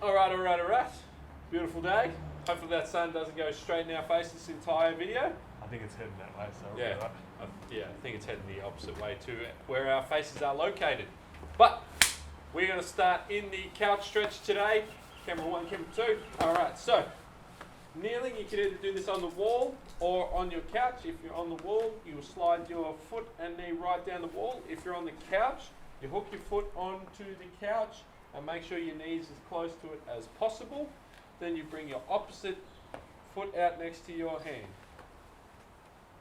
Alright. Beautiful day. Hopefully that sun doesn't go straight in our face this entire video. I think it's heading that way, so Yeah, right. I think it's heading the opposite way to where our faces are located. But we're going to start in the couch stretch today. Camera 1, camera 2. Alright, so kneeling, you can either do this on the wall or on your couch. If you're on the wall, you will slide your foot and knee right down the wall. If you're on the couch, you hook your foot onto the couch and make sure your knees as close to it as possible. Then you bring your opposite foot out next to your hand.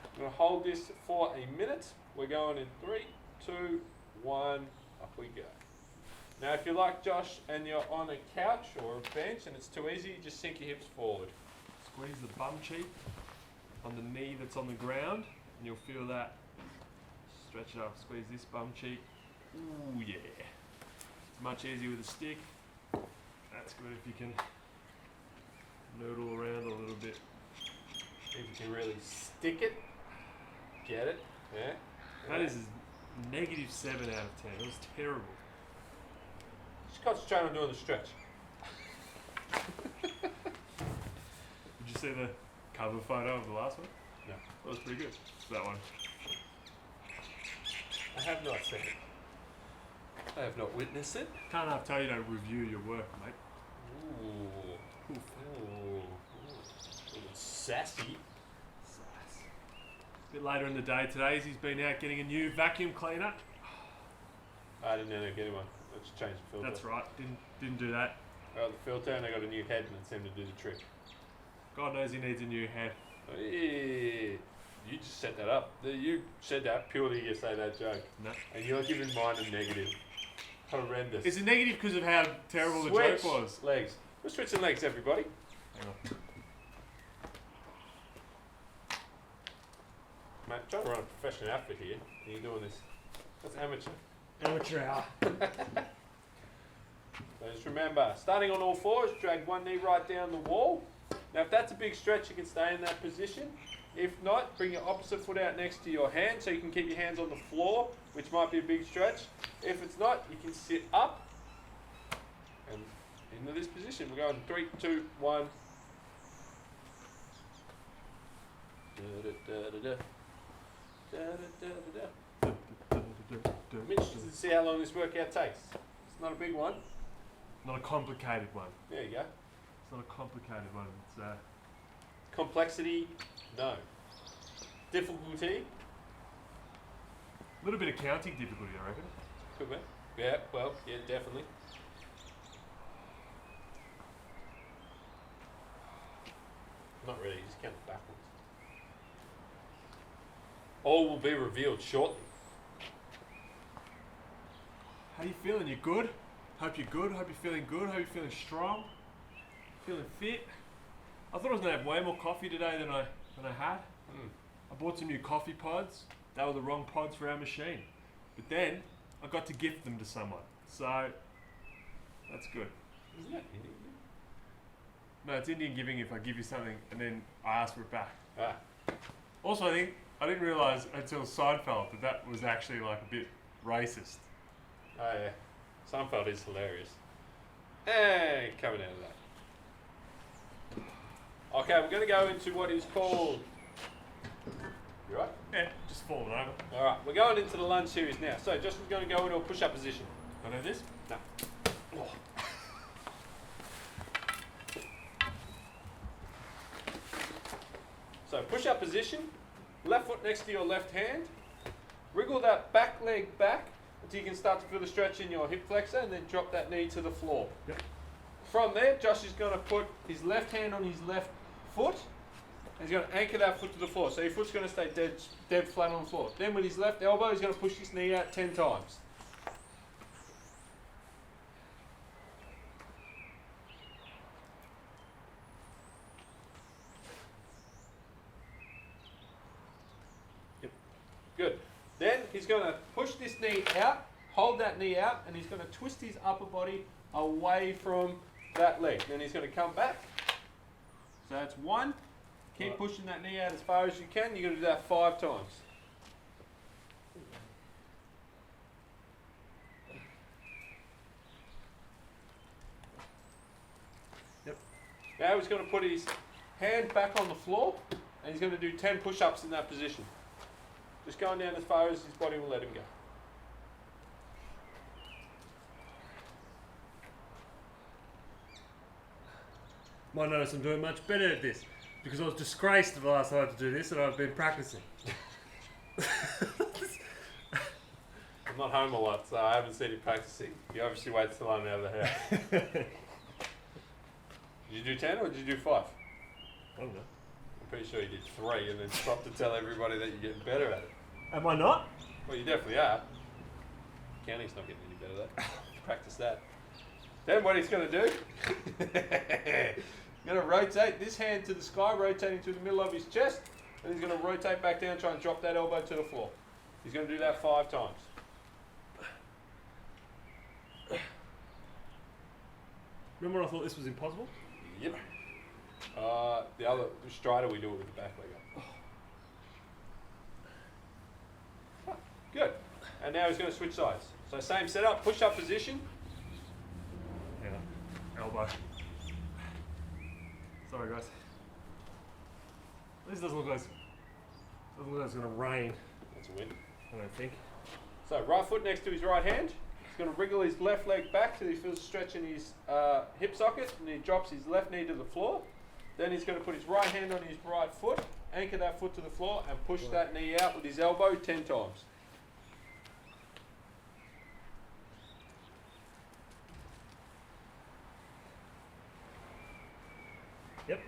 I'm going to hold this for a minute. We're going in 3, 2, 1, up we go. Now if you're like Josh and you're on a couch or a bench and it's too easy, just sink your hips forward. Squeeze the bum cheek on the knee that's on the ground, and you'll feel that. Stretch it up, squeeze this bum cheek. Ooh, yeah. It's much easier with a stick. That's good if you can noodle around a little bit. If you can really stick it, get it, yeah. That is a -7 out of 10. It was terrible. Just concentrate on doing the stretch. Did you see the cover photo of the last one? No. That was pretty good. It's that one. I have not seen it. I have not witnessed it. Can't enough tell you don't review your work, mate. Ooh. Ooh. Sassy. A bit later in the day today, he's been out getting a new vacuum cleaner. I didn't end up getting one. Let's change the filter. That's right. Didn't do that. Well, the filter, and I got a new head, and it seemed to do the trick. God knows he needs a new head. You just set that up. You said that purely to say that joke. No. And you're giving mine a negative. Horrendous. It's a negative because of how terrible the joke was. Legs. We're switching legs, everybody. Hang on. Mate, I'm trying to run a professional outfit here. And you're doing this. That's amateur. Amateur hour. So just remember, starting on all fours, drag one knee right down the wall. Now if that's a big stretch, you can stay in that position. If not, bring your opposite foot out next to your hand so you can keep your hands on the floor, which might be a big stretch. If it's not, you can sit up and into this position. We're going 3, 2, 1. I'm interested to see how long this workout takes. It's not a big one. Not a complicated one. There you go. It's not a complicated one. It's Complexity, no. Difficulty, a little bit of counting difficulty, I reckon. could be. Yeah, well, yeah, definitely. Not really, just count it backwards. All will be revealed shortly. How you feeling? You good? Hope you're good. Hope you're feeling good. Hope you're feeling strong. Feeling fit. I thought I was gonna have way more coffee today than I had. I bought some new coffee pods. They were the wrong pods for our machine. But then I got to gift them to someone. So that's good. Isn't that Indian? No, it's Indian giving if I give you something and then I ask for it back. Ah, Also, I didn't realise until Seinfeld that was actually like a bit racist. oh yeah. Seinfeld is hilarious. And coming out of that. Okay, we're going to go into what is called... You right? Yeah, just falling over. Alright, we're going into the lunge series now. So Justin's going to go into a push-up position. I know this? No. Oh. So push-up position, left foot next to your left hand. Wriggle that back leg back until you can start to feel the stretch in your hip flexor, and then drop that knee to the floor. Yep. From there, Josh is going to put his left hand on his left foot, and he's going to anchor that foot to the floor. So your foot's going to stay dead flat on the floor. Then with his left elbow, he's going to push his knee out 10 times. Yep. Good. Then he's going to push this knee out, hold that knee out, and he's going to twist his upper body away from that leg. Then he's going to come back. So that's 1. Keep pushing that knee out as far as you can. You're going to do that 5 times. Now he's going to put his hand back on the floor and he's going to do 10 push-ups in that position. Just going down as far as his body will let him go. Might notice I'm doing much better at this because I was disgraced the last time I had to do this and I've been practicing. I'm not home a lot, so I haven't seen him practicing. He obviously waits till I'm out of the house. Did you do 10 or did you do 5? I don't know. I'm pretty sure you did 3 and then stopped to tell everybody that you're getting better at it. Am I not? Well, you definitely are. Counting's not getting any better though. Practice that. Then what he's going to do, he's going to rotate this hand to the sky, rotating to the middle of his chest, and he's going to rotate back down, try and drop that elbow to the floor. He's going to do that 5 times. Remember when I thought this was impossible? Yep. The other Strider, we do it with the back leg up. Oh, good. And now he's going to switch sides. So same setup, push-up position. Yeah. Elbow. Sorry guys. This doesn't look like it's going to rain. That's a win. I don't think. So right foot next to his right hand. He's going to wriggle his left leg back till he feels a stretch in his hip socket, and he drops his left knee to the floor. Then he's going to put his right hand on his right foot, anchor that foot to the floor, and push that knee out with his elbow 10 times. Yep.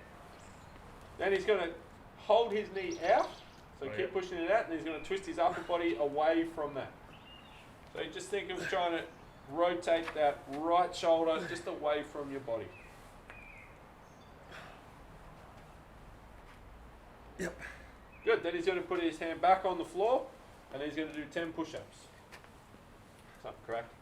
Then he's going to hold his knee out, so keep pushing it out, and he's going to twist his upper body away from that. So you just think of trying to rotate that right shoulder just away from your body. Yep. Good. Then he's going to put his hand back on the floor, and he's going to do 10 push-ups. Something correct?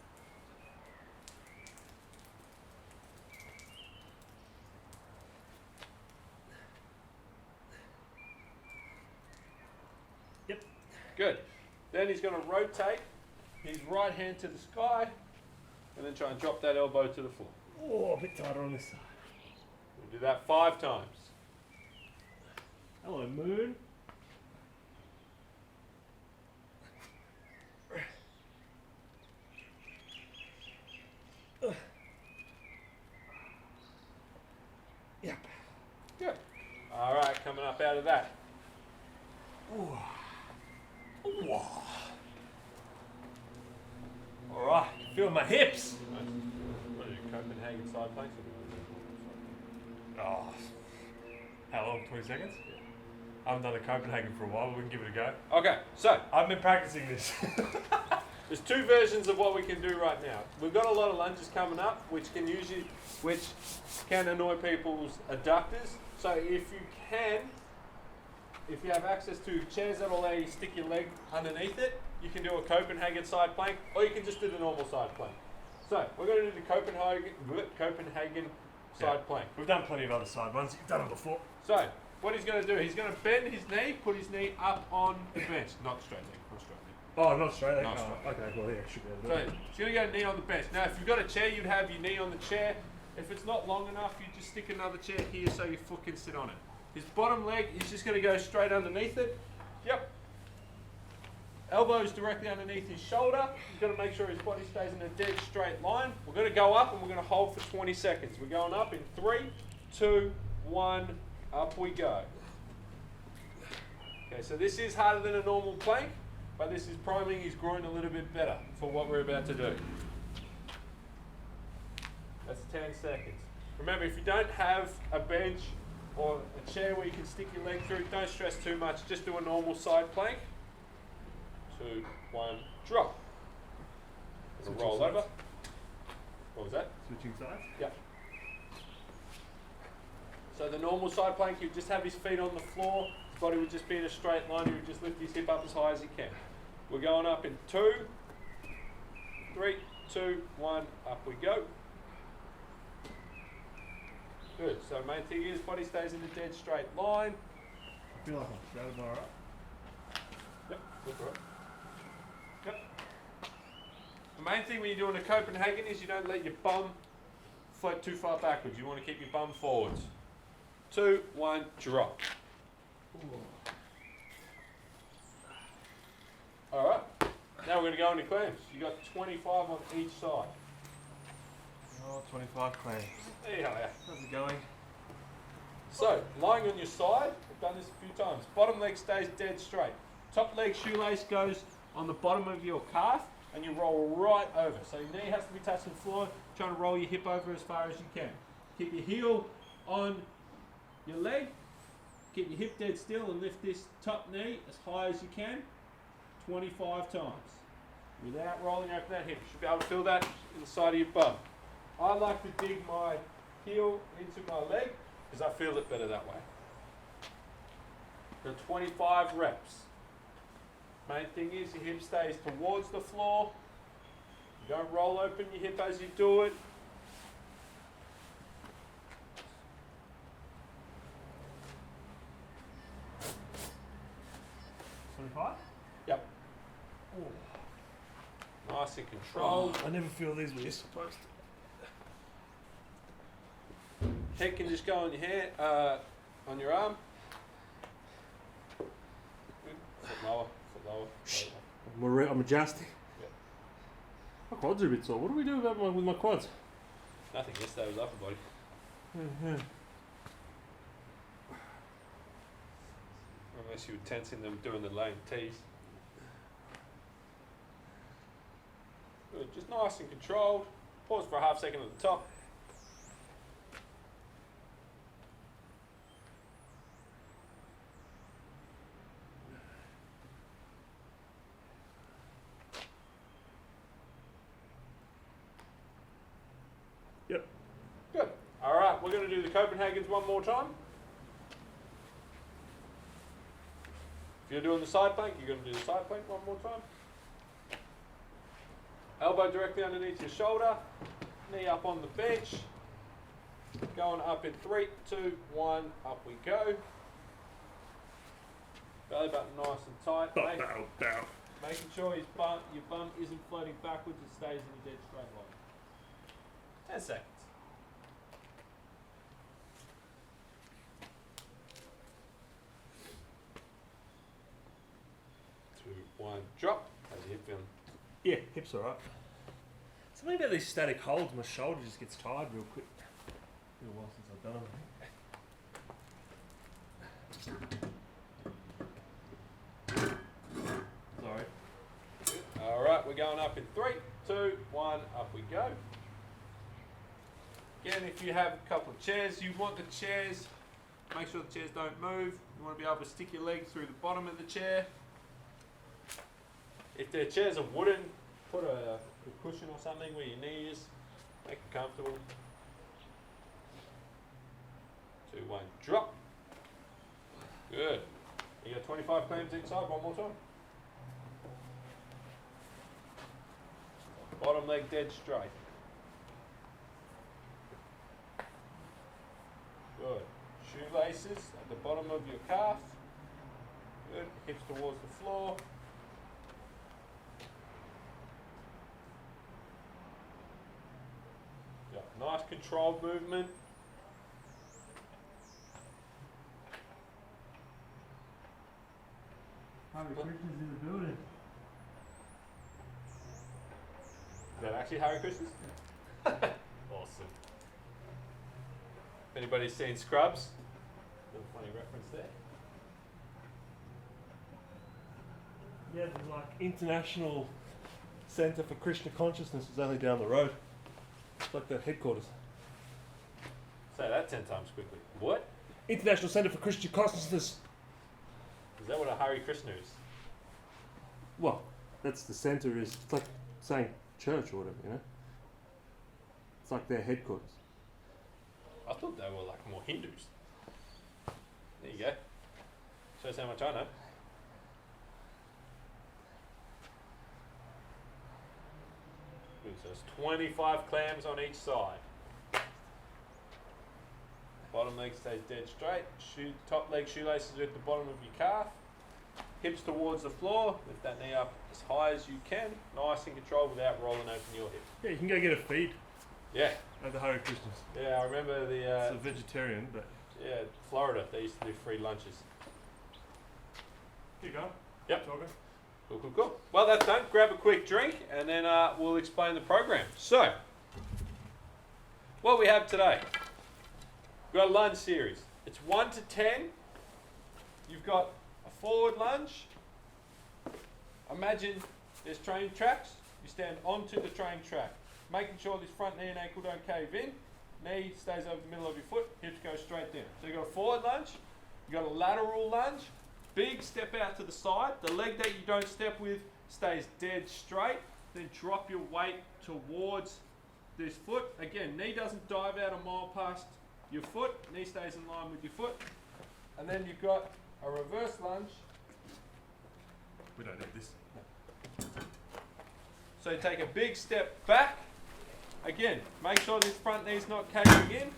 Yep. Good. Then he's going to rotate his right hand to the sky, and then try and drop that elbow to the floor. Oh, a bit tighter on this side. We'll do that 5 times. Hello, moon. Yep. Good. All right, coming up out of that. Ooh. Ooh. All right, feeling my hips. What are you, Copenhagen side planks? Oh, how long? 20 seconds? Yeah. I haven't done a Copenhagen for a while, but we can give it a go. Okay, so I've been practicing this. there's 2 versions of what we can do right now. We've got a lot of lunges coming up, which can annoy people's adductors. So if you have access to chairs that will allow you to stick your leg underneath it, you can do a Copenhagen side plank, or you can just do the normal side plank. So we're going to do the Copenhagen side plank. We've done plenty of other side ones. You've done them before. So what he's going to do, he's going to bend his knee, put his knee up on the bench. Not straight leg, not straight leg. Oh, not straight. Not Oh, straight. okay, well, yeah, should be able to do So it. he's going to go knee on the bench. Now, if you've got a chair, you'd have your knee on the chair. If it's not long enough, you just stick another chair here so your foot can sit on it. His bottom leg is just going to go straight underneath it. Yep. Elbows directly underneath his shoulder. He's got to make sure his body stays in a dead straight line. We're going to go up and we're going to hold for 20 seconds. We're going up in 3, 2, 1, up we go. Okay, so this is harder than a normal plank, but this is priming his groin a little bit better for what we're about to do. That's 10 seconds. Remember, if you don't have a bench or a chair where you can stick your leg through, don't stress too much. Just do a normal side plank. 2, 1, drop. And roll sides. over. What was that? Switching sides? Yep. So the normal side plank, you just have his feet on the floor. His body would just be in a straight line. He would just lift his hip up as high as he can. We're going up in 2, 3, 2, 1, up we go. Good. So main thing is body stays in a dead straight line. I feel like I'm shrouded by alright. Yep, look right. Yep. The main thing when you're doing a Copenhagen is you don't let your bum float too far backwards. You want to keep your bum forwards. 2, 1, drop. Alright, now we're going to go into clams. You got 25 on each side. Oh, 25 clams. There you are. How's it going? So, lying on your side, I've done this a few times. Bottom leg stays dead straight. Top leg shoelace goes on the bottom of your calf and you roll right over. So your knee has to be touching the floor, trying to roll your hip over as far as you can. Keep your heel on your leg, keep your hip dead still and lift this top knee as high as you can, 25 times. Without rolling over that hip. You should be able to feel that in the side of your bum. I like to dig my heel into my leg because I feel it better that way. The 25 reps. Main thing is your hip stays towards the floor. You don't roll open your hip as you do it. Yep. Ooh. Nice and controlled. I never feel these when you're supposed to. Head can just go on your hand, on your arm. Foot lower, foot lower. I'm adjusting. Yep. My quads are a bit sore. What do we do about with my quads? Nothing, yesterday was upper body. Unless you were tensing them doing the lane tees. Good, just nice and controlled. Pause for a half second at the top. Yep. Good. All right, we're going to do the Copenhagen's one more time. If you're doing the side plank, you're going to do the side plank one more time. Elbow directly underneath your shoulder, knee up on the bench. Going up in 3, 2, 1, up we go. Belly button nice and tight. Making sure your bum isn't floating backwards, it stays in a dead straight line. 10 seconds. 2, 1, drop. How's your hip feeling? Yeah, hips alright. Something about these static holds, my shoulder just gets tired real quick. Been a while since I've done them. Sorry. Alright, we're going up in 3, 2, 1, up we go. Again, if you have a couple of chairs, you want the chairs, make sure the chairs don't move. You want to be able to stick your leg through the bottom of the chair. If their chairs are wooden, put a cushion or something where your knee is, make it comfortable. 2, 1, drop. Good. You got 25 clams inside, one more time. Bottom leg dead straight. Good. Shoelaces at the bottom of your calf. Good. Hips towards the floor. Yeah. Nice controlled movement. Hare Krishna's in the building. Is that actually Hare Krishna's? Awesome. If anybody's seen Scrubs, little funny reference there. Yeah, the like International Centre for Krishna Consciousness is only down the road. It's like the headquarters. Say that 10 times quickly. What? International Centre for Krishna Consciousness. Is that what a Hare Krishna is? Well, that's the centre is. It's like saying church or whatever, you know. It's like their headquarters. I thought they were like more Hindus. There you go. Shows how much I know. Good, so it's 25 clams on each side. Bottom leg stays dead straight. Top leg shoelaces are at the bottom of your calf. Hips towards the floor. Lift that knee up as high as you can. Nice and controlled without rolling open your hip. Yeah, you can go get a feed Yeah. at the Hare Krishnas. Yeah, I remember the... it's a vegetarian, but... Yeah, Florida, they used to do free lunches. Here you go. Yep. Talking. Cool, cool, cool. Well, that's done. Grab a quick drink and then we'll explain the program. So, what we have today, we've got a lunge series. It's 1 to 10. You've got a forward lunge. Imagine there's train tracks. You stand onto the train track, making sure this front knee and ankle don't cave in. Knee stays over the middle of your foot, hips go straight down. So you've got a forward lunge, you've got a lateral lunge, big step out to the side. The leg that you don't step with stays dead straight. Then drop your weight towards this foot. Again, knee doesn't dive out a mile past your foot, knee stays in line with your foot. And then you've got a reverse lunge. We don't need this. So you take a big step back. Again, make sure this front knee's not caving in.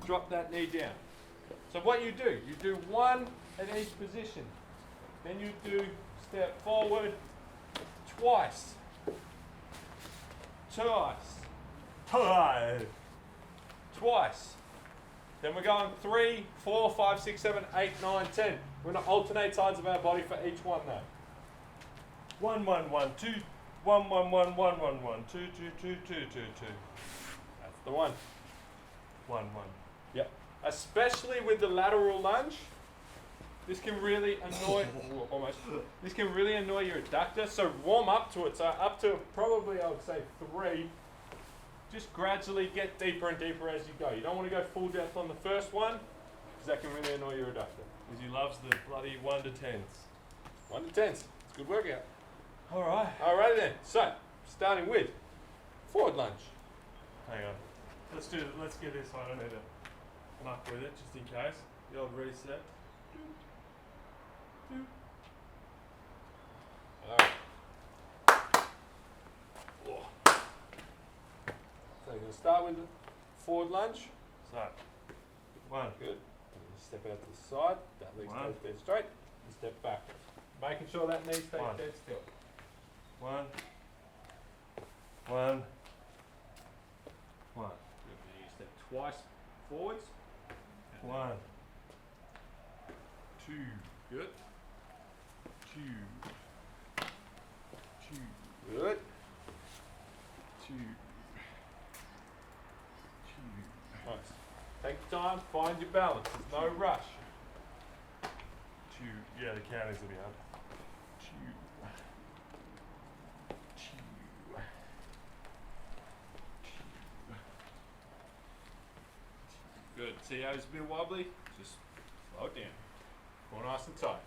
Drop that knee down. So what you do one at each position. Then you do step forward twice. Twice. Then we're going 3, 4, 5, 6, 7, 8, 9, 10. We're going to alternate sides of our body for each one though. 1, 1, 1, 2. 1, 1, 1, 1, 1, 1, 2, 2, 2, 2, 2, 2. That's the one. 1, 1. Yep. Especially with the lateral lunge, this can really annoy. Almost. This can really annoy your adductor. So warm up to it. So up to probably I would say 3. Just gradually get deeper and deeper as you go. You don't want to go full depth on the first one, because that can really annoy your adductor. Because he loves the bloody 1 to 10s. 1 to 10s. It's a good workout. All right. Alrighty then. So starting with forward lunge. Hang on. Let's get this one. I don't need to muck with it just in case. The old reset. Alright. So you're going to start with the forward lunge. So, 1. Good. And you step out to the side. That leg stays dead straight. And step back. Making sure that knee stays dead still. 1. 1. 1. Good. You step twice forwards. 1. 2. Good. 2. 2. Good. 2. 2. Nice. Take your time. Find your balance. There's no rush. 2. Yeah, the counting's will be hard. 2. 2. Good. See how it's a bit wobbly? Just slow it down. Go nice and tight.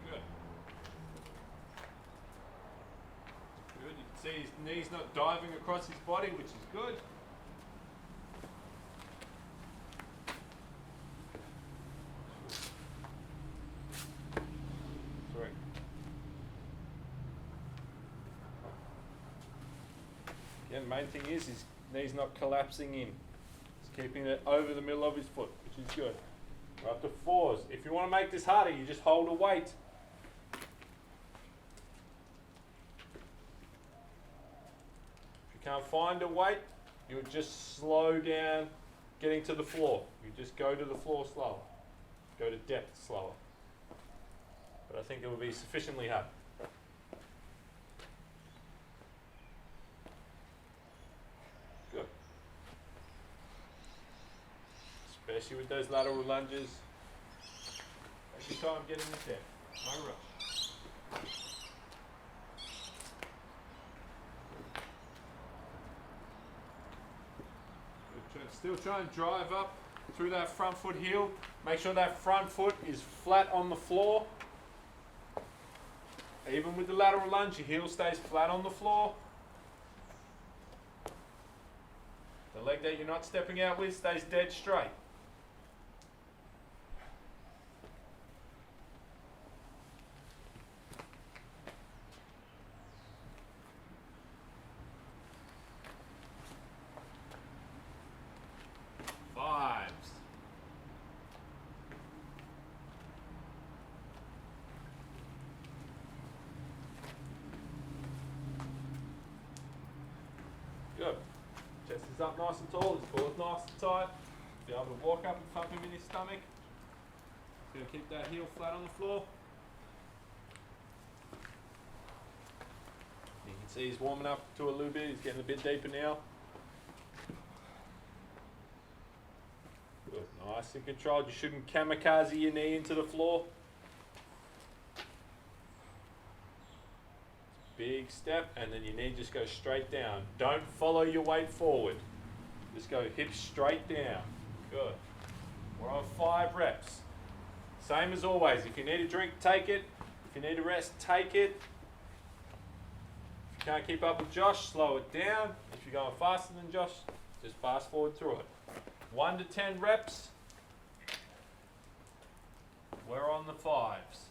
Good. Good. You can see his knees not diving across his body, which is good. Sorry. Again, the main thing is his knees not collapsing in. He's keeping it over the middle of his foot, which is good. We're up to 4s. If you want to make this harder, you just hold a weight. If you can't find a weight, you would just slow down getting to the floor. You just go to the floor slower. Go to depth slower. But I think it will be sufficiently hard. Good. Especially with those lateral lunges. Take your time getting this down. No rush. Still try and drive up through that front foot heel. Make sure that front foot is flat on the floor. Even with the lateral lunge, your heel stays flat on the floor. The leg that you're not stepping out with stays dead straight. Good. Chest is up nice and tall, his core is nice and tight. Be able to walk up and thump him in his stomach. He's going to keep that heel flat on the floor. You can see he's warming up to a little bit, he's getting a bit deeper now. Good, nice and controlled. You shouldn't kamikaze your knee into the floor. Big step, and then your knee just goes straight down. Don't follow your weight forward. Just go hips straight down. Good. We're on 5 reps. Same as always. If you need a drink, take it. If you need a rest, take it. If you can't keep up with Josh, slow it down. If you're going faster than Josh, just fast forward through it. 1 to 10 reps. We're on the 5s.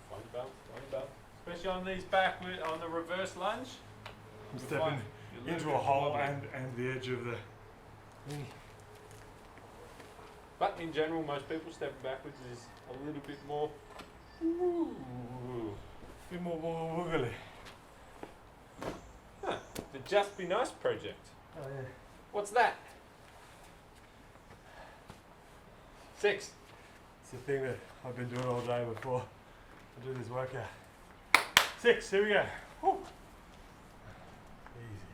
Funny belt. Especially on these backward, on the reverse lunge. I'm stepping into a hole and the edge of the thing. But in general, most people stepping backwards is a little bit more. Ooh. A bit more wiggly. Huh. The Just Be Nice project. Oh yeah. What's that? 6. It's the thing that I've been doing all day before I do this workout. 6, here we go. Woo. Easy.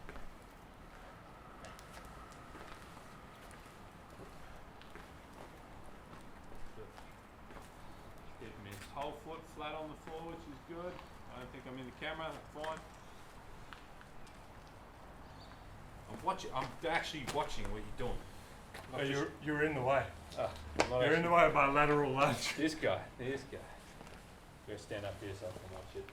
Keeping his whole foot flat on the floor, which is good. I don't think I'm in the camera, that's fine. I'm actually watching what you're doing. Oh, you're in the way. You're in the way. way of my lateral lunge. This guy. You gotta stand up here so I can watch it.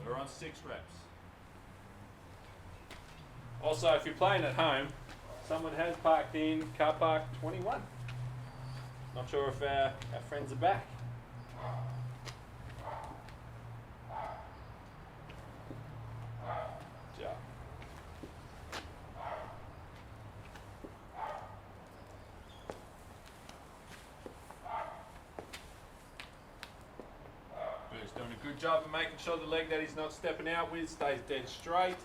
We're on 6 reps. Also, if you're playing at home, someone has parked in car park 21. Not sure if our friends are back. Yeah. He's doing a good job of making sure the leg that he's not stepping out with stays dead straight.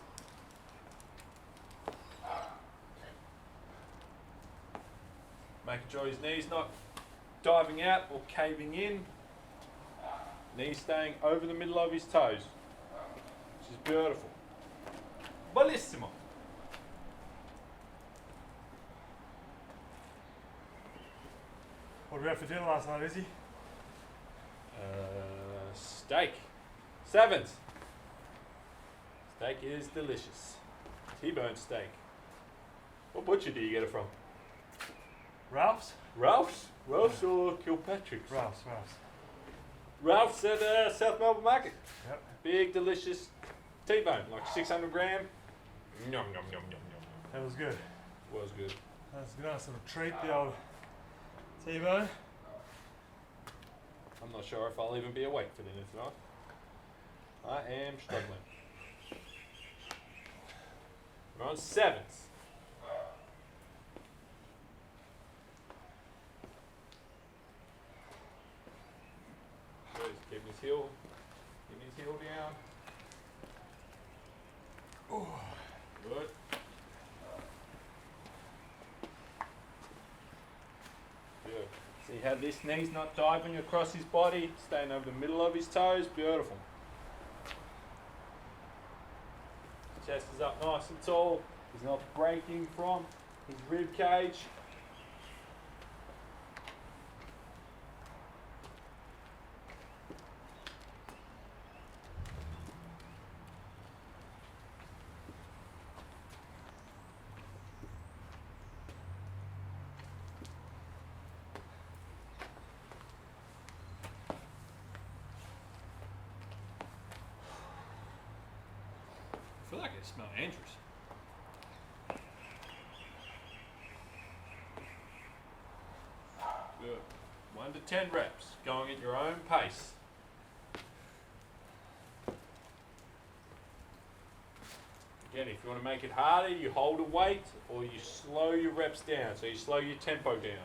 Making sure his knee's not diving out or caving in. Knees staying over the middle of his toes, which is beautiful. Bellissimo. What did we have for dinner last night, Izzy? Steak. 7s. Steak is delicious. T-bone steak. What butcher do you get it from? Ralph's? Ralph's? Ralph's or Kilpatrick's? Ralph's. Ralph's at South Melbourne Market. Yep. Big, delicious T-bone, like 600 gram. Yum, yum, yum, yum, yum. That was good. Was good. That's a nice little treat, the old T-bone. I'm not sure if I'll even be awake for dinner tonight. I am struggling. We're on 7s. Good, he's keeping his heel down. Oh. Good. Good. See how this knee's not diving across his body, staying over the middle of his toes. Beautiful. Chest is up nice and tall. He's not breaking from his rib cage. I feel like I smell Andrews. 1 to 10 reps, going at your own pace. Again, if you want to make it harder, you hold a weight or you slow your reps down, so you slow your tempo down.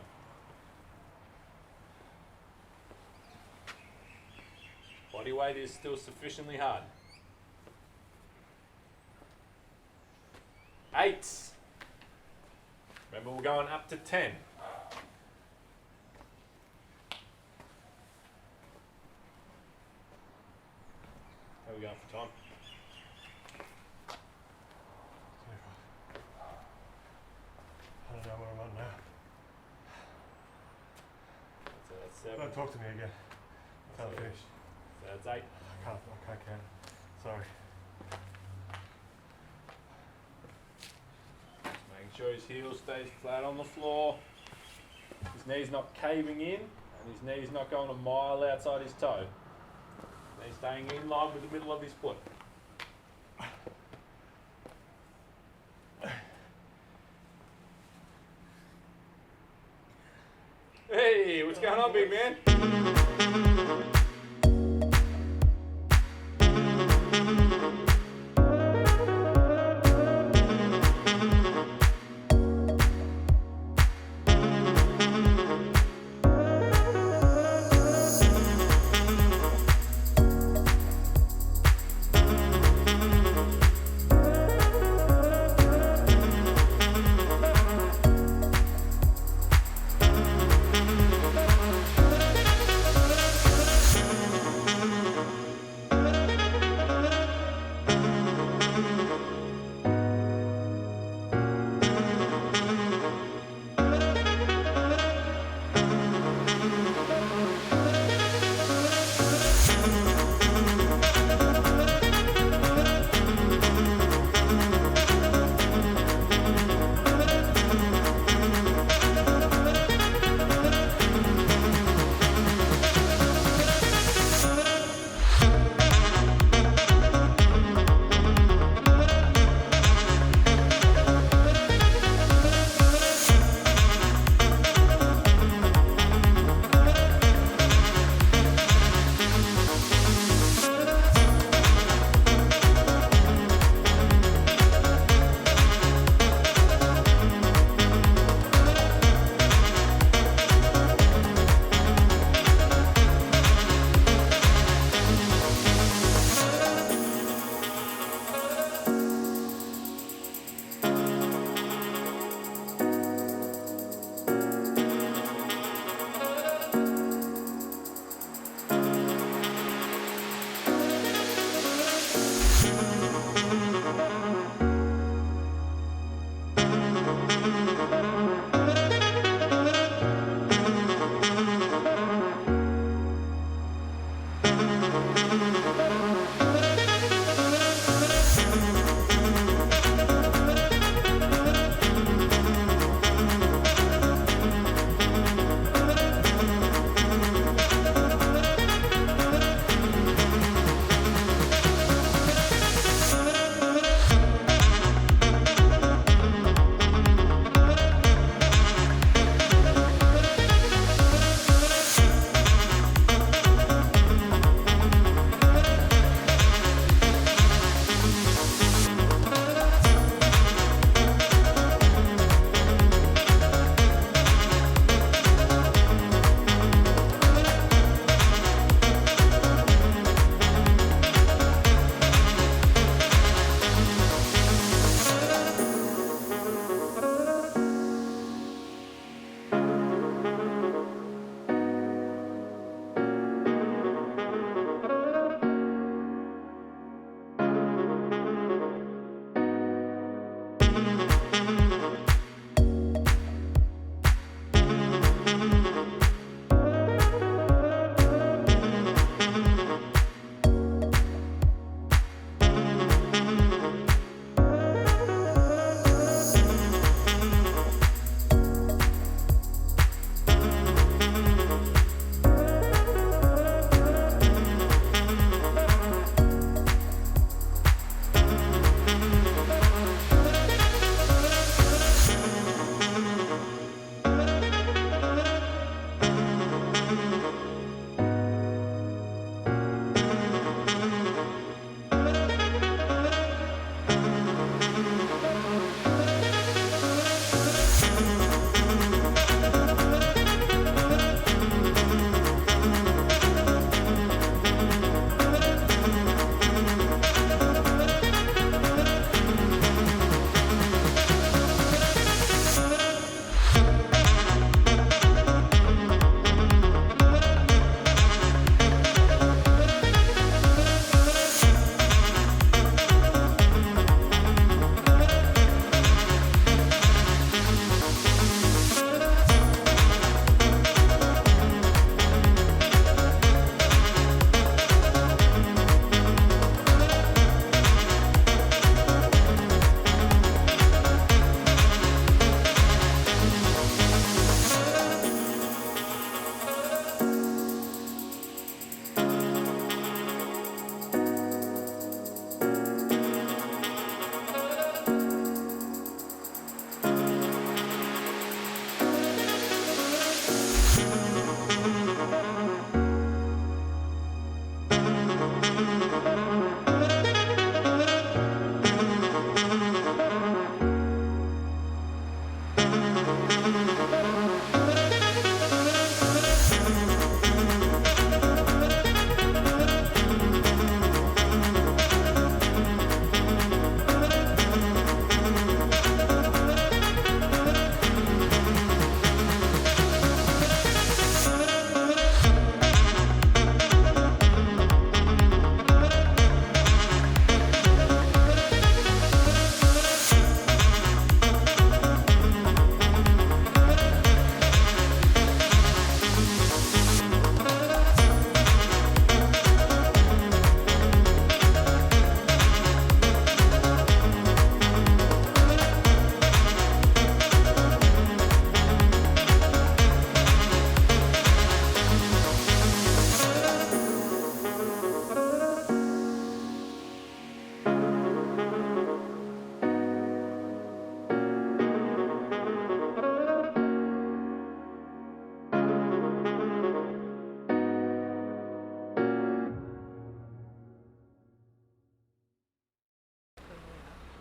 Body weight is still sufficiently hard. 8. Remember, we're going up to 10. How are we going for time? I don't know where I'm at now. That's 7. Don't talk to me again. Until I That's finish. That's 8. I can't count. Sorry. Just making sure his heel stays flat on the floor. His knee's not caving in, and his knee's not going a mile outside his toe. He's staying in line with the middle of his foot. Hey, what's going on, big man?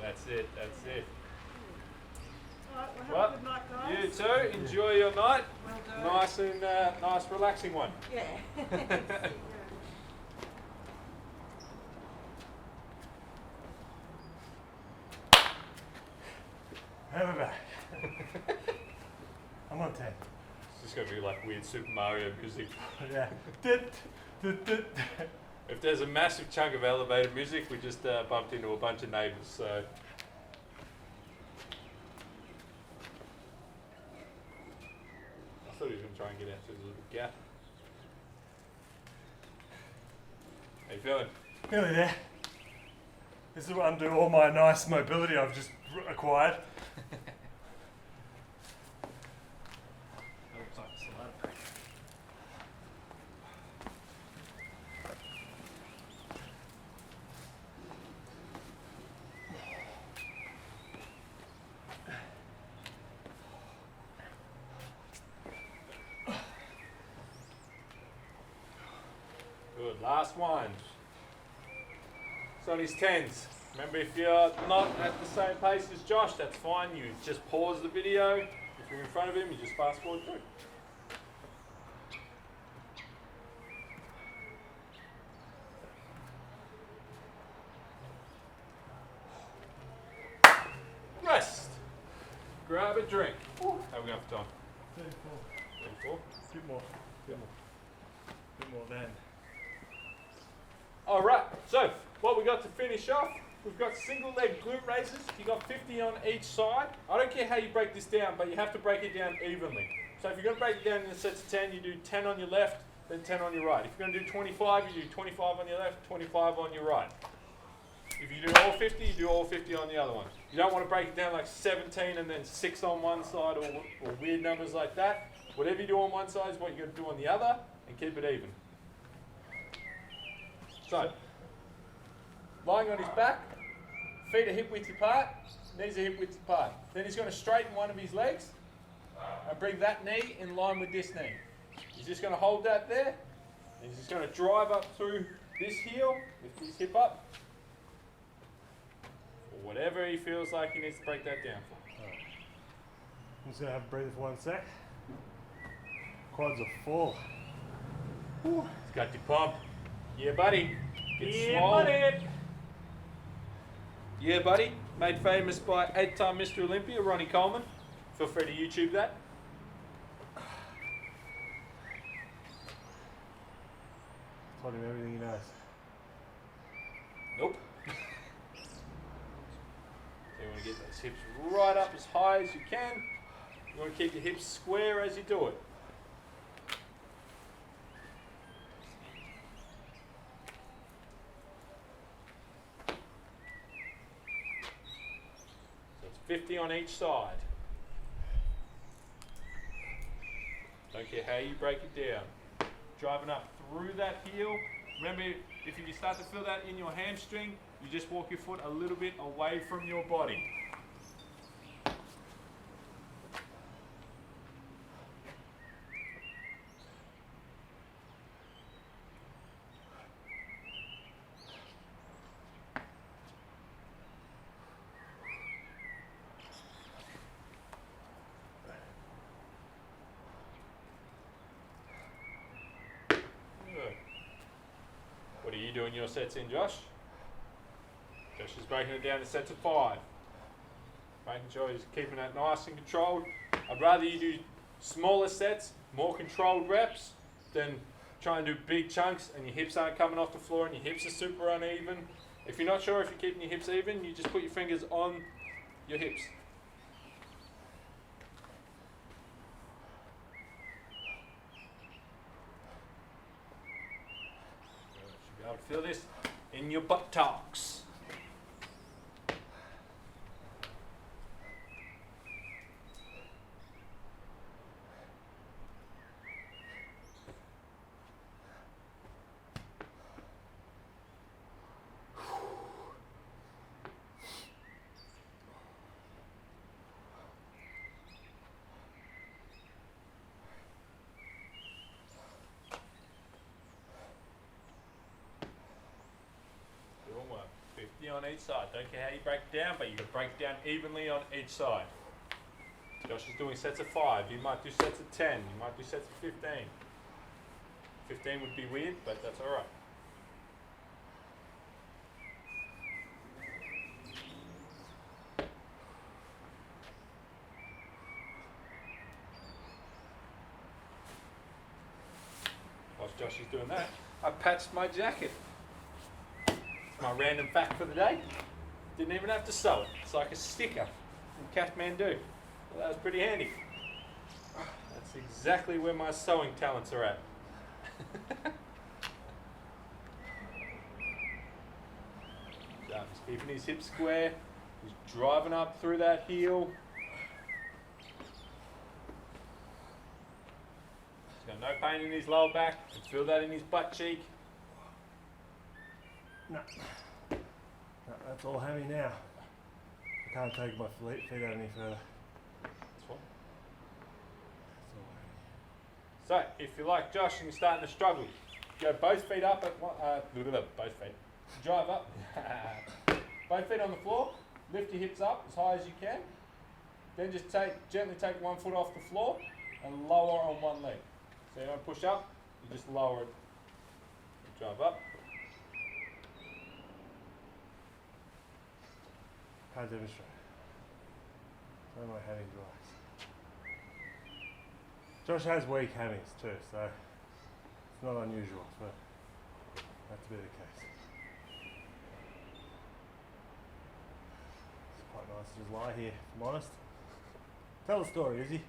That's it, that's it. Alright, well, have Well, a good night, guys. you too, enjoy your night. Well done. Nice and nice relaxing one. Yeah. Have a back. I'm on 10. It's just going to be like weird Super Mario music. Yeah. If there's a massive chunk of elevator music, we just bumped into a bunch of neighbours, so. I thought he was going to try and get out through the little gap. How you feeling? Nearly there. This is what undo all my nice mobility I've just acquired. That looks like a salad pack. Good, last one. It's on his 10s. Remember, if you're not at the same pace as Josh, that's fine. You just pause the video. If you're in front of him, you just fast forward through. Rest. Grab a drink. How are we going for time? 34. 34? Bit more. Bit more. Bit more then. All right, so what we got to finish off, we've got single leg glute raises. You got 50 on each side. I don't care how you break this down, but you have to break it down evenly. So if you're going to break it down in sets of 10, you do 10 on your left, then 10 on your right. If you're going to do 25, you do 25 on your left, 25 on your right. If you do all 50, you do all 50 on the other one. You don't want to break it down like 17 and then 6 on one side or weird numbers like that. Whatever you do on one side is what you're going to do on the other, and keep it even. So, lying on his back, feet are hip width apart, knees are hip width apart. Then he's going to straighten one of his legs and bring that knee in line with this knee. He's just going to hold that there, and he's just going to drive up through this heel, lift his hip up, or whatever he feels like he needs to break that down for. Right. I'm just going to have a breather for 1 sec. Quads are full. He's got you pumped. Yeah, buddy. Get Yeah, swole. buddy. Yeah, buddy. Made famous by 8-time Mr. Olympia, Ronnie Coleman. Feel free to YouTube that. Told him everything he knows. Nope. So you want to get those hips right up as high as you can. You want to keep your hips square as you do it. So it's 50 on each side. Don't care how you break it down. Driving up through that heel. Remember, if you start to feel that in your hamstring, you just walk your foot a little bit away from your body. doing your sets in, Josh? Josh is breaking it down to sets of 5. Making sure he's keeping that nice and controlled. I'd rather you do smaller sets, more controlled reps, than try and do big chunks and your hips aren't coming off the floor and your hips are super uneven. If you're not sure if you're keeping your hips even, you just put your fingers on your hips. You should be able to feel this in your buttocks. Good work. 50 on each side. Don't care how you break it down, but you can break it down evenly on each side. Josh is doing sets of 5. You might do sets of 10. You might do sets of 15. 15 would be weird, but that's alright. Whilst Josh is doing that, I patched my jacket. It's my random fact for the day. Didn't even have to sew it. It's like a sticker from Kathmandu. Well, that was pretty handy. That's exactly where my sewing talents are at. So he's keeping his hips square. He's driving up through that heel. He's got no pain in his lower back. You can feel that in his butt cheek. No. No, that's all hammy now. I can't take my feet out any further. That's fine. That's all hammy. So, if you're like Josh and you're starting to struggle, go both feet up at one, both feet. Drive up. Both feet on the floor. Lift your hips up as high as you can. Then just gently take one foot off the floor and lower on one leg. So you don't push up, you just lower it. Drive up. Can't demonstrate. Where my hammy dries. Josh has weak hammies too, so it's not unusual for that to be the case. It's quite nice to just lie here, if I'm honest. Tell the story, Izzy.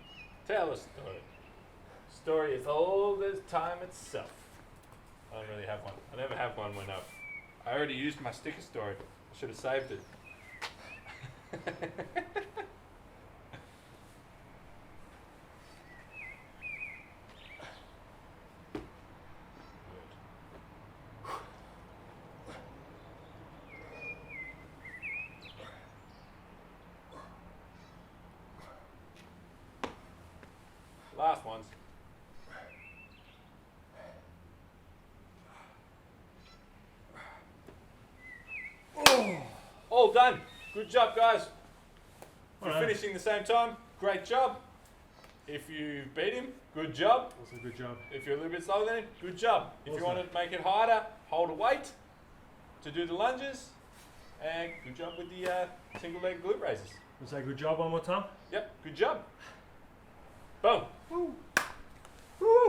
Tell a story. Story is old as time itself. I don't really have one. I never have one when I already used my sticker story. I should have saved it. Last ones. All done. Good job, guys. If you're Alright. finishing the same time, great job. If you beat him, good job. Also, good job. If you're a little bit slower than him, good job. If you Awesome. want to make it harder, hold a weight to do the lunges. And good job with the single leg glute raises. We'll say good job one more time. Yep, good job. Boom. Woo. Woo.